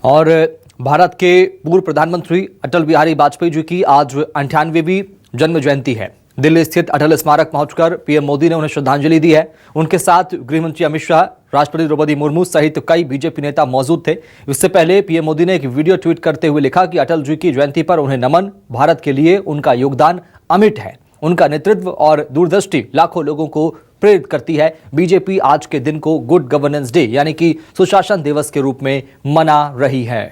और भारत के पूर्व प्रधानमंत्री अटल बिहारी वाजपेयी जी की आज 98वीं जन्म जयंती है। दिल्ली स्थित अटल स्मारक पहुंचकर पीएम मोदी ने उन्हें श्रद्धांजलि दी है। उनके साथ गृहमंत्री अमित शाह, राष्ट्रपति द्रौपदी मुर्मू सहित कई बीजेपी नेता मौजूद थे। इससे पहले पीएम मोदी ने एक वीडियो ट्वीट करते हुए लिखा कि अटल जी की जयंती पर उन्हें नमन। भारत के लिए उनका योगदान अमिट है। उनका नेतृत्व और दूरदृष्टि लाखों लोगों को प्रेरित करती है। बीजेपी आज के दिन को गुड गवर्नेंस डे यानी कि सुशासन दिवस के रूप में मना रही है।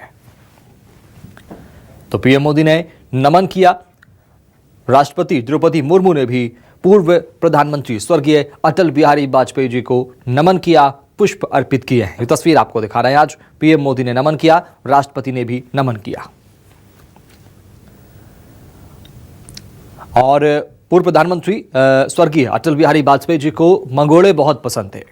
तो पीएम मोदी ने नमन किया। राष्ट्रपति द्रौपदी मुर्मू ने भी पूर्व प्रधानमंत्री स्वर्गीय अटल बिहारी वाजपेयी जी को नमन किया, पुष्प अर्पित किए हैं। ये तस्वीर आपको दिखा रहे हैं। आज पीएम मोदी ने नमन किया, राष्ट्रपति ने भी नमन किया। और पूर्व प्रधानमंत्री स्वर्गीय अटल बिहारी वाजपेयी जी को मंगोड़े बहुत पसंद थे।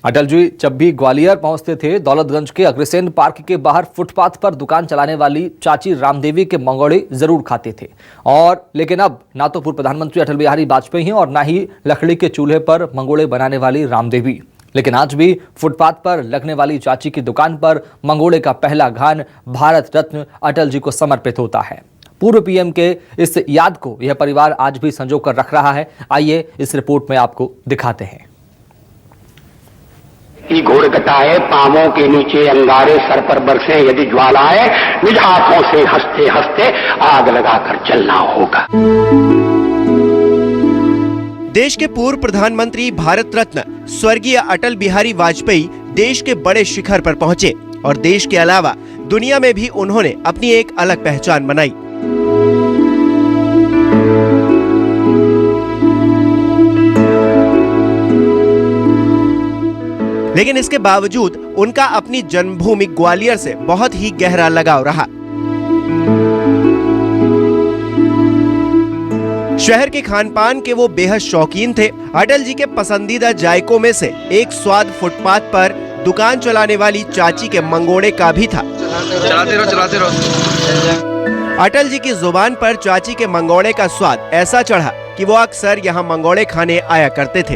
अटल जी जब भी ग्वालियर पहुंचते थे, दौलतगंज के अग्रसेन पार्क के बाहर फुटपाथ पर दुकान चलाने वाली चाची रामदेवी के मंगोड़े जरूर खाते थे। और लेकिन अब ना तो पूर्व प्रधानमंत्री अटल बिहारी वाजपेयी हैं और ना ही लकड़ी के चूल्हे पर मंगोड़े बनाने वाली रामदेवी। लेकिन आज भी फुटपाथ पर लगने वाली चाची की दुकान पर मंगोड़े का पहला घान भारत रत्न अटल जी को समर्पित होता है। पूर्व पीएम के इस याद को यह परिवार आज भी संजो कर रख रहा है। आइए इस रिपोर्ट में आपको दिखाते हैं। घोर घटाए पांवों के नीचे अंगारे, सर पर बरसे यदि ज्वालाएं, निज हाथों से हंसते हंसते आग लगाकर जलना होगा। देश के पूर्व प्रधानमंत्री भारत रत्न स्वर्गीय अटल बिहारी वाजपेयी देश के बड़े शिखर पर पहुंचे और देश के अलावा दुनिया में भी उन्होंने अपनी एक अलग पहचान बनाई। लेकिन इसके बावजूद उनका अपनी जन्मभूमि ग्वालियर से बहुत ही गहरा लगाव रहा। शहर के खान-पान के वो बेहद शौकीन थे। अटल जी के पसंदीदा जायकों में से एक स्वाद फुटपाथ पर दुकान चलाने वाली चाची के मंगोड़े का भी था। चलाते रहो। अटल जी की जुबान पर चाची के मंगोड़े का स्वाद ऐसा चढ़ा कि वो अक्सर यहाँ मंगोड़े खाने आया करते थे।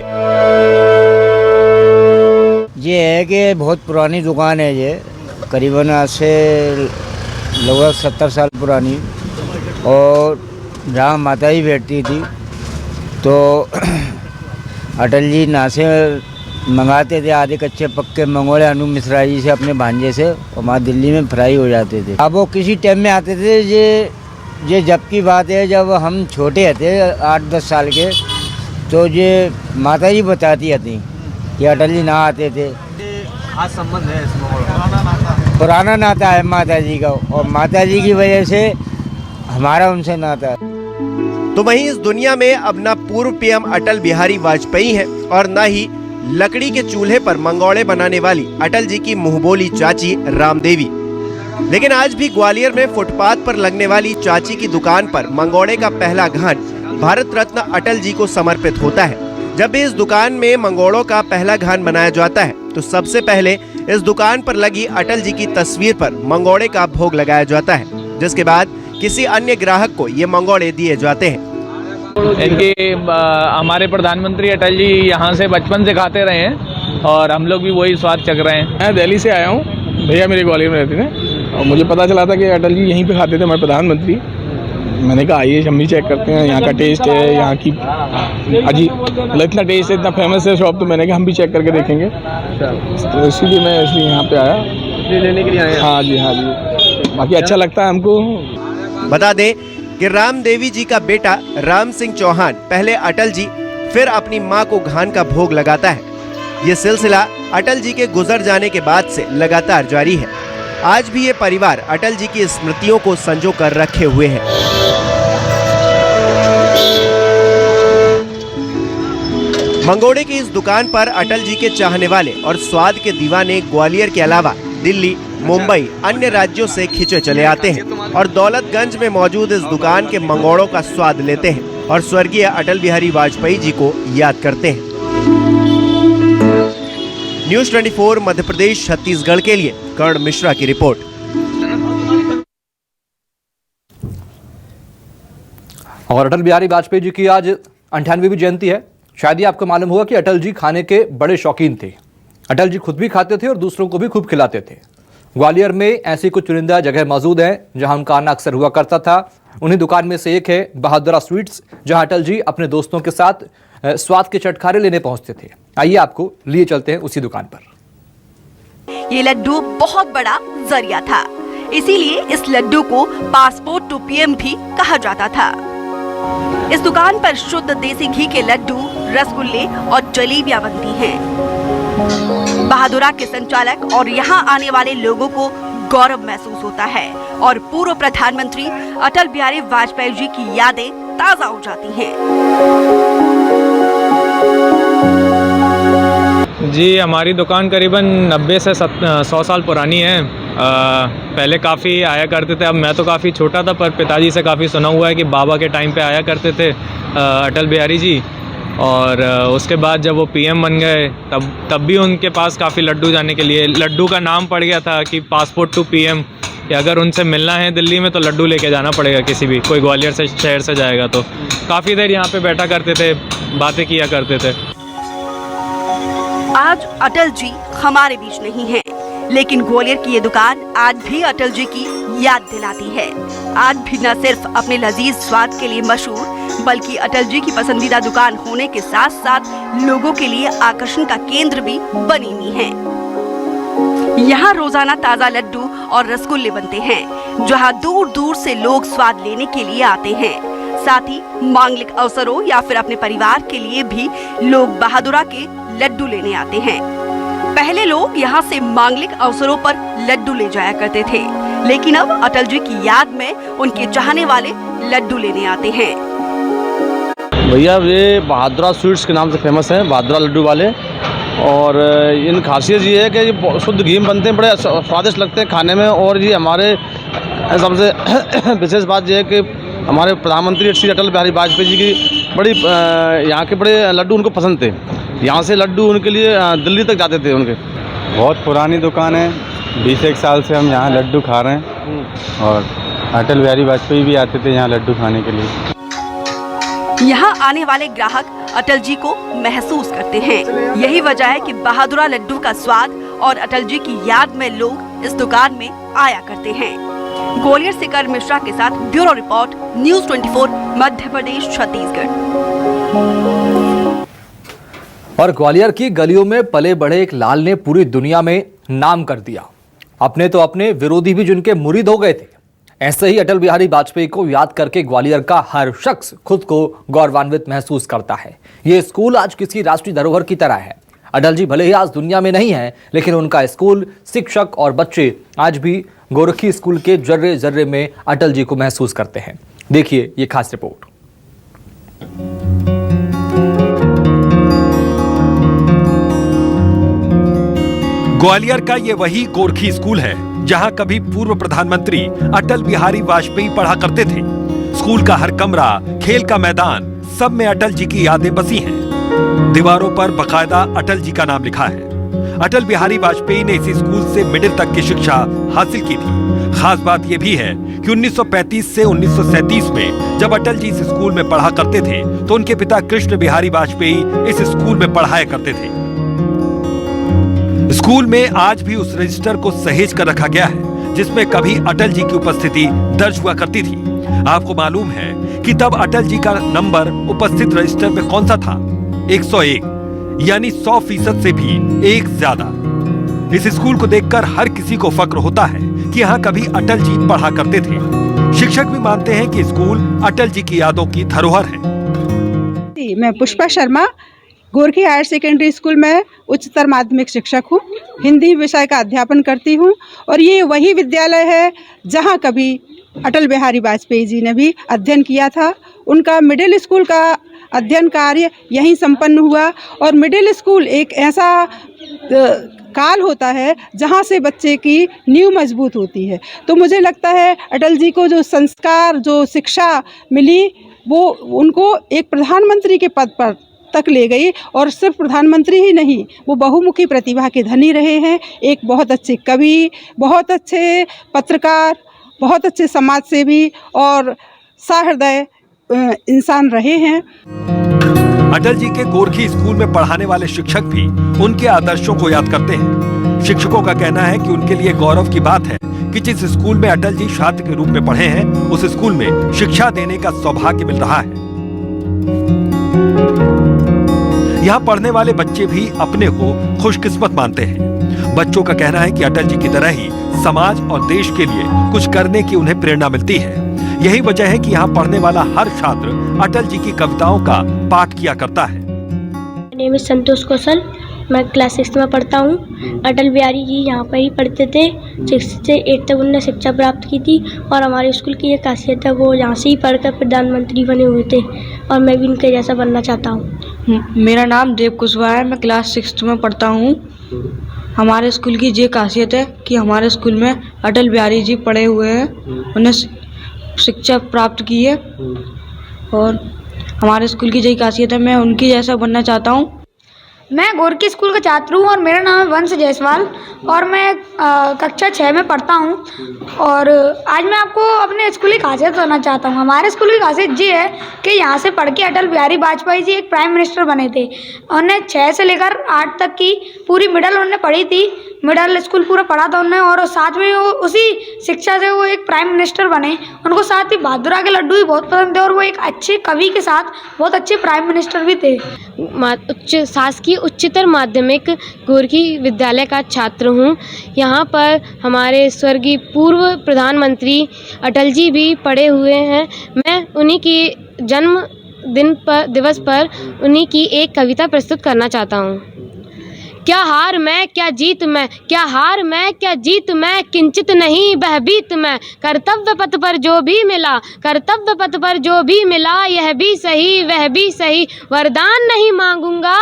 ये है कि बहुत पुरानी दुकान है। ये करीबन आज से लगभग 70 साल पुरानी, और जहाँ माता ही बैठती थी तो अटल जी ना से मंगाते थे आधे कच्चे पक्के मंगोड़े अनु मिश्रा जी से, अपने भांजे से, और वहाँ दिल्ली में फ्राई हो जाते थे। अब वो किसी टाइम में आते थे। ये जब की बात है, जब हम छोटे थे 8-10 साल के, तो ये माता जी बताती थी कि अटल जी ना आते थे। आज संबंध है, पुराना नाता है माता जी का, और माता जी की वजह से हमारा उनसे नाता है। तो वहीं इस दुनिया में अब ना पूर्व पीएम अटल बिहारी वाजपेयी हैं और ना ही लकड़ी के चूल्हे पर मंगोड़े बनाने वाली अटल जी की मुंहबोली चाची रामदेवी। लेकिन आज भी ग्वालियर में फुटपाथ पर लगने वाली चाची की दुकान पर मंगोड़े का पहला घान भारत रत्न अटल जी को समर्पित होता है। जब भी इस दुकान में मंगोड़ों का पहला घान बनाया जाता है तो सबसे पहले इस दुकान पर लगी अटल जी की तस्वीर पर मंगोड़े का भोग लगाया जाता है, जिसके बाद किसी अन्य ग्राहक को ये मंगोड़े दिए जाते हैं। इनके हमारे प्रधानमंत्री अटल जी यहाँ से बचपन से खाते रहे हैं और हम लोग भी वही स्वाद चख रहे हैं। मैं दिल्ली से आया हूँ, भैया मेरे ग्वालियर में रहते थे और मुझे पता चला था कि अटल जी यहीं पे खाते थे, हमारे प्रधानमंत्री। मैंने कहा आइए हम भी चेक करते हैं, यहाँ का टेस्ट है, यहाँ की मतलब इतना टेस्ट है, इतना फेमस है शॉप, तो मैंने कहा हम भी चेक करके देखेंगे। तो इसीलिए मैं यहाँ पे आया लेने के लिए आए। हाँ जी, हाँ जी, बाकी अच्छा लगता है हमको। बता दें कि रामदेवी जी का बेटा राम सिंह चौहान पहले अटल जी फिर अपनी मां को घान का भोग लगाता है। ये सिलसिला अटल जी के गुजर जाने के बाद से लगातार जारी है। आज भी ये परिवार अटल जी की स्मृतियों को संजो कर रखे हुए है। मंगोड़े की इस दुकान पर अटल जी के चाहने वाले और स्वाद के दीवाने ग्वालियर के अलावा दिल्ली, मुंबई, अन्य राज्यों से खिंचे चले आते हैं और दौलतगंज में मौजूद इस दुकान के मंगोड़ों का स्वाद लेते हैं और स्वर्गीय अटल बिहारी वाजपेयी जी को याद करते हैं। न्यूज़ 24 मध्य प्रदेश छत्तीसगढ़ के लिए कर्ण मिश्रा की रिपोर्ट। और अटल बिहारी वाजपेयी जी की आज 98वीं जयंती है। शायद ही आपको मालूम होगा कि अटल जी खाने के बड़े शौकीन थे। अटल जी खुद भी खाते थे और दूसरों को भी खूब खिलाते थे। ग्वालियर में ऐसी कुछ चुनिंदा जगह मौजूद हैं जहां उनका आना अक्सर हुआ करता था। उन्हीं दुकान में से एक है बहादुरा स्वीट्स, जहां अटल जी अपने दोस्तों के साथ स्वाद के चटखारे लेने पहुंचते थे। आइए आपको लिए चलते हैं उसी दुकान पर। ये लड्डू बहुत बड़ा जरिया था, इसीलिए इस लड्डू को पासपोर्ट टू पीएम भी कहा जाता था। इस दुकान पर शुद्ध देसी घी के लड्डू, रसगुल्ले और जलेबियां बनती हैं। बहादुरा के संचालक और यहाँ आने वाले लोगों को गौरव महसूस होता है और पूर्व प्रधानमंत्री अटल बिहारी वाजपेयी जी की यादें ताजा हो जाती हैं। जी, हमारी दुकान करीबन 90 से 100 साल पुरानी है। पहले काफ़ी आया करते थे, अब मैं तो काफ़ी छोटा था, पर पिताजी से काफ़ी सुना हुआ है कि बाबा के टाइम पे आया करते थे अटल बिहारी जी। और उसके बाद जब वो पीएम बन गए तब भी उनके पास काफ़ी लड्डू जाने के लिए, लड्डू का नाम पड़ गया था कि पासपोर्ट टू पीएम, कि अगर उनसे मिलना है दिल्ली में तो लड्डू लेके जाना पड़ेगा। किसी भी कोई ग्वालियर से शहर से जाएगा तो काफ़ी देर यहाँ पे बैठा करते थे, बातें किया करते थे। आज अटल जी हमारे बीच नहीं हैं, लेकिन ग्वालियर की ये दुकान आज भी अटल जी की याद दिलाती है। आज भी न सिर्फ अपने लजीज स्वाद के लिए मशहूर, बल्कि अटल जी की पसंदीदा दुकान होने के साथ साथ लोगों के लिए आकर्षण का केंद्र भी बनी हुई है। यहाँ रोजाना ताज़ा लड्डू और रसगुल्ले बनते हैं, जहाँ दूर दूर से लोग स्वाद लेने के लिए आते हैं। साथ ही मांगलिक अवसरों या फिर अपने परिवार के लिए भी लोग बहादुरा के लड्डू लेने आते हैं। पहले लोग यहाँ से मांगलिक अवसरों पर लड्डू ले जाया करते थे, लेकिन अब अटल जी की याद में उनके चाहने वाले लड्डू लेने आते हैं। भैया ये बहादुरा स्वीट्स के नाम से फेमस है, बहादुरा लड्डू वाले। और इन खासियत ये है कि ये शुद्ध घी में बनते हैं, बड़े स्वादिष्ट लगते हैं खाने में। और ये हमारे सबसे विशेष बात यह है कि हमारे प्रधानमंत्री श्री अटल बिहारी वाजपेयी जी की बड़ी यहाँ के बड़े लड्डू उनको पसंद थे। यहाँ से लड्डू उनके लिए दिल्ली तक जाते थे उनके। बहुत पुरानी दुकान है, 20 साल से हम यहाँ लड्डू खा रहे हैं और अटल बिहारी वाजपेयी भी आते थे यहाँ लड्डू खाने के लिए। यहाँ आने वाले ग्राहक अटल जी को महसूस करते हैं। यही वजह है कि बहादुरा लड्डू का स्वाद और अटल जी की याद में लोग इस दुकान में आया करते हैं। ग्वालियर से कर मिश्रा के साथ bureau report, news 24, Madhya Pradesh, Chhattisgarh. और ग्वालियर की गलियों में पले बढ़े एक लाल ने पूरी दुनिया में नाम कर दिया। अपने तो अपने, विरोधी भी जिनके मुरीद हो गए थे। ऐसे ही अटल बिहारी वाजपेयी को याद करके ग्वालियर का हर शख्स खुद को गौरवान्वित महसूस करता है। ये स्कूल आज किसी राष्ट्रीय धरोहर की तरह है। अटल जी भले ही आज दुनिया में नहीं है, लेकिन उनका स्कूल, शिक्षक और बच्चे आज भी गोरखी स्कूल के जर्रे जर्रे में अटल जी को महसूस करते हैं। देखिए ये खास रिपोर्ट। ग्वालियर का ये वही गोरखी स्कूल है जहां कभी पूर्व प्रधानमंत्री अटल बिहारी वाजपेयी पढ़ा करते थे। स्कूल का हर कमरा, खेल का मैदान, सब में अटल जी की यादें बसी हैं। दीवारों पर बकायदा अटल जी का नाम लिखा है। अटल बिहारी वाजपेयी ने इसी स्कूल से मिडिल तक की शिक्षा हासिल की थी। खास बात यह भी है कि 1935 से 1937 में जब अटल जी इस स्कूल में पढ़ा करते थे तो उनके पिता कृष्ण बिहारी वाजपेयी इस स्कूल में पढ़ाया करते थे। स्कूल में आज भी उस रजिस्टर को सहेज कर रखा गया है जिसमें कभी अटल जी की उपस्थिति दर्ज हुआ करती थी। आपको मालूम है कि तब अटल जी का नंबर उपस्थित रजिस्टर में कौन सा था? 101, यानी 100% से भी एक ज्यादा। इस स्कूल को देखकर हर किसी को फक्र होता है कि यहाँ कभी अटल जी पढ़ा करते थे। शिक्षक भी मानते हैं कि स्कूल अटल जी की यादों की धरोहर है। मैं पुष्पा शर्मा, गोरखी हायर सेकेंडरी स्कूल में उच्चतर माध्यमिक शिक्षक हूँ। हिंदी विषय का अध्यापन करती हूँ और ये वही विद्यालय है जहाँ कभी अटल बिहारी वाजपेयी जी ने भी अध्ययन किया था। उनका मिडिल स्कूल का अध्ययन कार्य यहीं संपन्न हुआ और मिडिल स्कूल एक ऐसा काल होता है जहाँ से बच्चे की नींव मजबूत होती है। तो मुझे लगता है अटल जी को जो संस्कार, जो शिक्षा मिली, वो उनको एक प्रधानमंत्री के पद पर तक ले गई। और सिर्फ प्रधानमंत्री ही नहीं, वो बहुमुखी प्रतिभा के धनी रहे हैं। एक बहुत अच्छे कवि, बहुत अच्छे पत्रकार, बहुत अच्छे समाज सेवी और सहृदय इंसान रहे हैं। अटल जी के गोरखी स्कूल में पढ़ाने वाले शिक्षक भी उनके आदर्शों को याद करते हैं। शिक्षकों का कहना है कि उनके लिए गौरव की बात है कि जिस स्कूल में अटल जी छात्र के रूप में पढ़े हैं, उस स्कूल में शिक्षा देने का सौभाग्य मिल रहा है। यहाँ पढ़ने वाले बच्चे भी अपने को खुशकिस्मत मानते हैं। बच्चों का कहना है कि अटल जी की तरह ही समाज और देश के लिए कुछ करने की उन्हें प्रेरणा मिलती है। यही वजह है कि यहाँ पढ़ने वाला हर छात्र अटल जी की कविताओं का पाठ किया करता है। मेरा नाम संतोष कौशल, मैं क्लास 6 में पढ़ता हूँ। अटल बिहारी जी यहाँ पर ही पढ़ते थे। 6 से 8 तक उन्होंने शिक्षा प्राप्त की थी और हमारे स्कूल की ये खासियत है, वो यहाँ से ही पढ़कर प्रधानमंत्री बने हुए थे और मैं भी उनके जैसा बनना चाहता हूँ। मेरा नाम देव कुशवाहा है, मैं क्लास 6 में पढ़ता हूँ। हमारे स्कूल की ये खासियत है कि हमारे स्कूल में अटल बिहारी जी पढ़े हुए हैं, उन्हें शिक्षा प्राप्त की है और हमारे स्कूल की यही खासियत है, मैं उनकी जैसा बनना चाहता हूँ। मैं गोरखी स्कूल का छात्र हूँ और मेरा नाम है वंश जायसवाल और मैं कक्षा 6 में पढ़ता हूँ। और आज मैं आपको अपने स्कूल की खासियत बताना चाहता हूँ। हमारे स्कूल की खासियत ये है कि यहाँ से पढ़ के अटल बिहारी वाजपेयी जी एक प्राइम मिनिस्टर बने थे। उन्होंने 6 से लेकर 8 तक की पूरी मिडल उन्होंने पढ़ी थी, मिडल स्कूल पूरा पढ़ा था उन्होंने और साथ में वो उसी शिक्षा से वो एक प्राइम मिनिस्टर बने। उनको साथ ही बहादुरा के लड्डू भी बहुत पसंद थे और वो एक अच्छे कवि के साथ बहुत अच्छे प्राइम मिनिस्टर भी थे। शासकीय उच्चतर माध्यमिक गोरखी विद्यालय का छात्र हूँ। यहाँ पर हमारे स्वर्गीय पूर्व प्रधानमंत्री अटल जी भी पढ़े हुए हैं। मैं उन्हीं की जन्म दिवस पर उन्हीं की एक कविता प्रस्तुत करना चाहता हूँ। क्या हार मैं क्या जीत मैं, क्या हार मैं क्या जीत मैं, किंचित नहीं भयभीत मैं। कर्तव्य पथ पर जो भी मिला, कर्तव्य पथ पर जो भी मिला, यह भी सही वह भी सही। वरदान नहीं मांगूंगा,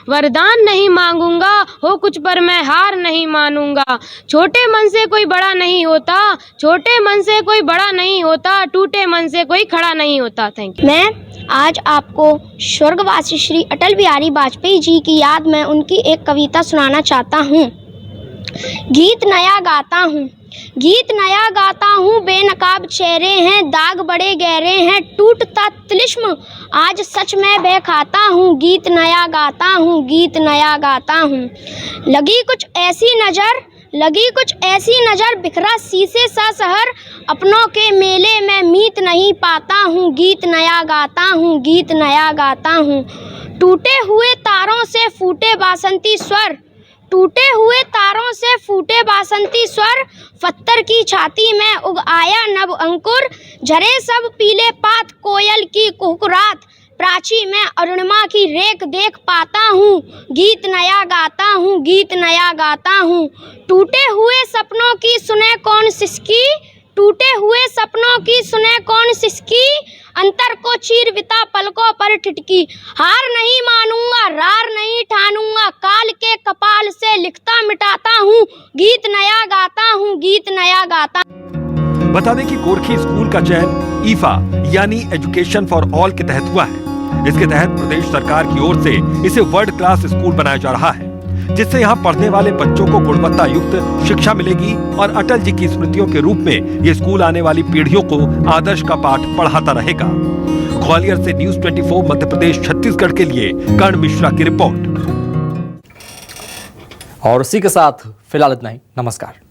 वरदान नहीं मांगूंगा, हो कुछ पर मैं हार नहीं मानूंगा। छोटे मन से कोई बड़ा नहीं होता, छोटे मन से कोई बड़ा नहीं होता, टूटे मन से कोई खड़ा नहीं होता। Thank you. मैं आज आपको स्वर्गवासी श्री अटल बिहारी वाजपेयी जी की याद में उनकी एक कविता सुनाना चाहता हूँ। गीत नया गाता हूँ, गीत नया गाता हूँ, बेनकाब चेहरे हैं, दाग बड़े गहरे हैं, टूटता तिलिस्म आज सच में बह खाता हूँ। गीत नया गाता हूँ, गीत नया गाता हूँ। लगी कुछ ऐसी नज़र, लगी कुछ ऐसी नज़र, बिखरा शीशे सा शहर, अपनों के मेले में मीत नहीं पाता हूँ। गीत नया गाता हूँ, गीत नया गाता हूँ। टूटे हुए तारों से फूटे बासंती स्वर, टूटे हुए तारों से फूटे बासंती स्वर, पत्थर की छाती में उग आया नव अंकुर, झरे सब पीले पात कोयल की कुहकुरात, प्राची में अरुणिमा की रेख देख पाता हूँ। गीत नया गाता हूँ, गीत नया गाता हूँ। टूटे हुए सपनों की सुने कौन सिसकी, टूटे हुए सपनों की सुने कौन सिसकी, अंतर को चीर बिता पलकों पर ठिठकी। हार नहीं मानूंगा, रार नहीं ठानूंगा, काल के कपाल से लिखता मिटाता हूँ। गीत नया गाता हूँ, गीत नया गाता। बता दें कि गोरखी स्कूल का चयन ईफा यानी एजुकेशन फॉर ऑल के तहत हुआ है। इसके तहत प्रदेश सरकार की ओर से इसे वर्ल्ड क्लास स्कूल बनाया जा रहा है, जिससे यहाँ पढ़ने वाले बच्चों को गुणवत्ता युक्त शिक्षा मिलेगी और अटल जी की स्मृतियों के रूप में ये स्कूल आने वाली पीढ़ियों को आदर्श का पाठ पढ़ाता रहेगा। ग्वालियर से न्यूज़ 24 मध्य प्रदेश छत्तीसगढ़ के लिए कर्ण मिश्रा की रिपोर्ट। और इसी के साथ फिलहाल इतना ही। नमस्कार।